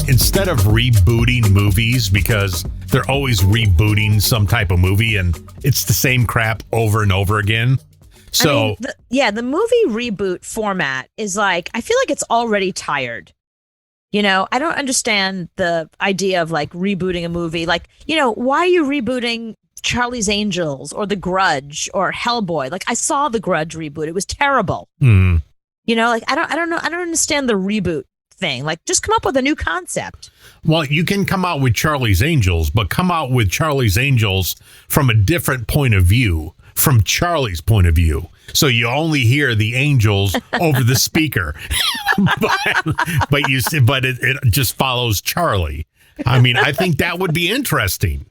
instead of rebooting movies, because they're always rebooting some type of movie and it's the same crap over and over again. So, the movie reboot format is like, I feel like it's already tired. You know, I don't understand the idea of like rebooting a movie. Like, you know, why are you rebooting Charlie's Angels or The Grudge or Hellboy? Like, I saw The Grudge reboot. It was terrible. mm. You know, like, I don't know. I don't understand the reboot thing. Like, just come up with a new concept. Well, you can come out with Charlie's Angels, but come out with Charlie's Angels from a different point of view, from Charlie's point of view. So you only hear the angels over the speaker, but it just follows Charlie. I mean, I think that would be interesting.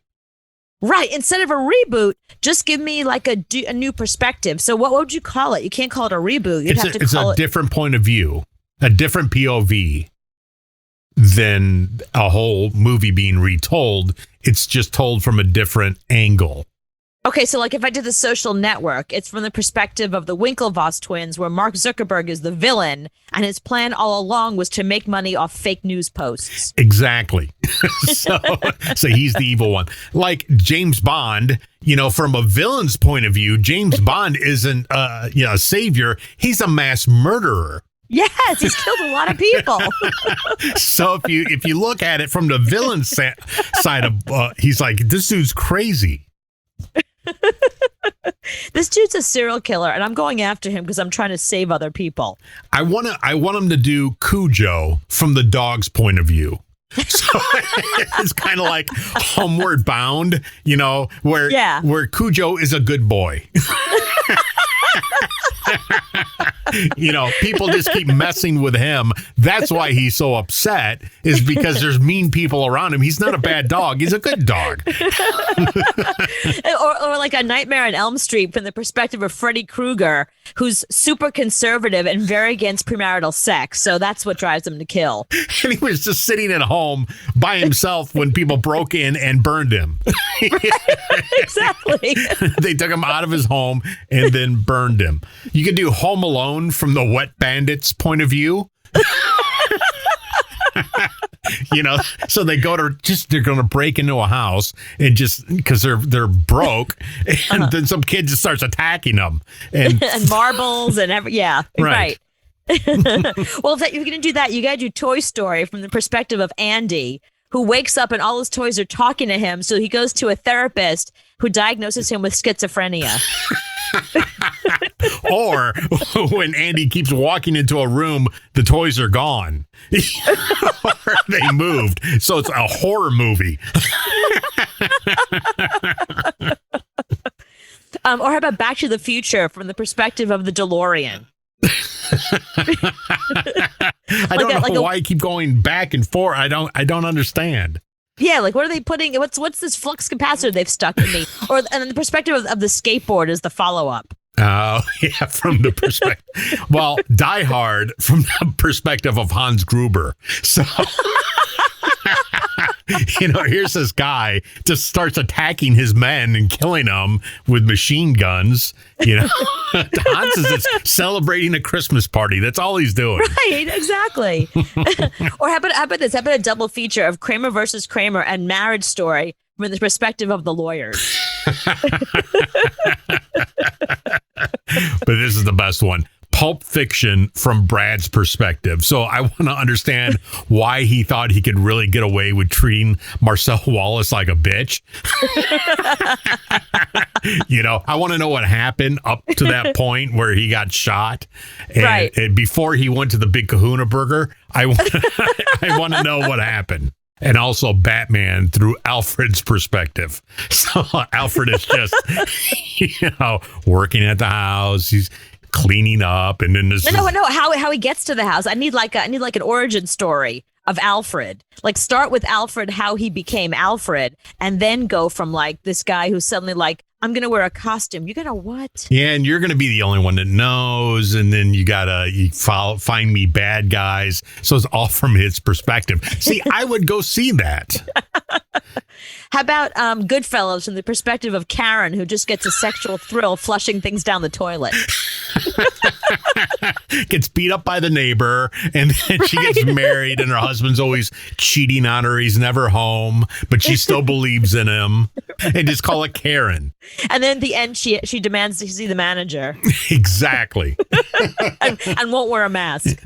Right. Instead of a reboot, just give me like a new perspective. So what would you call it? You can't call it a reboot. It's a different point of view, a different POV than a whole movie being retold. It's just told from a different angle. Okay, so like if I did The Social Network, it's from the perspective of the Winklevoss twins, where Mark Zuckerberg is the villain, and his plan all along was to make money off fake news posts. Exactly. so he's the evil one. Like James Bond, you know, from a villain's point of view, James Bond isn't a savior. He's a mass murderer. Yes, he's killed a lot of people. So if you look at it from the villain side of, he's like, this dude's crazy. This dude's a serial killer, and I'm going after him because I'm trying to save other people. I want him to do Cujo from the dog's point of view. So it's kind of like Homeward Bound, you know, where Cujo is a good boy. You know, people just keep messing with him. That's why he's so upset, is because there's mean people around him. He's not a bad dog. He's a good dog. or like A Nightmare on Elm Street from the perspective of Freddy Krueger, who's super conservative and very against premarital sex. So that's what drives him to kill. And he was just sitting at home by himself when people broke in and burned him. Exactly. They took him out of his home and then burned him. You could do Home Alone from the Wet Bandits' point of view. You know, so they're going to break into a house and just because they're broke, and then some kid just starts attacking them and marbles and right. Well, if you're going to do that, you got to do Toy Story from the perspective of Andy, who wakes up and all his toys are talking to him. So he goes to a therapist who diagnoses him with schizophrenia. Or when Andy keeps walking into a room, the toys are gone. Or they moved. So it's a horror movie. Or how about Back to the Future from the perspective of the DeLorean? I don't know why you keep going back and forth. I don't understand. Yeah, like what are they putting? What's this flux capacitor they've stuck in me? And the perspective of the skateboard is the follow-up. Oh, yeah, from the perspective. Well, Die Hard from the perspective of Hans Gruber. So, you know, here's this guy just starts attacking his men and killing them with machine guns. You know, Hans is just celebrating a Christmas party. That's all he's doing. Right, exactly. Or how about this? How about a double feature of Kramer versus Kramer and Marriage Story from the perspective of the lawyers? But this is the best one. Pulp Fiction from Brad's perspective. So I want to understand why he thought he could really get away with treating Marcel Wallace like a bitch. You know, I want to know what happened up to that point where he got shot. And before he went to the Big Kahuna Burger, I want to know what happened. And also Batman through Alfred's perspective. So Alfred is just, you know, working at the house. He's cleaning up, and then there's no. How he gets to the house. I need like an origin story of Alfred. Like start with Alfred, how he became Alfred, and then go from like this guy who's suddenly like, I'm going to wear a costume. You're going to what? Yeah, and you're going to be the only one that knows. And then you find me bad guys. So it's all from his perspective. See, I would go see that. How about Goodfellas from the perspective of Karen, who just gets a sexual thrill flushing things down the toilet? Gets beat up by the neighbor, and then she gets married, and her husband's always cheating on her. He's never home, but she still believes in him. And just call it Karen. And then at the end, she demands to see the manager. Exactly. and won't wear a mask.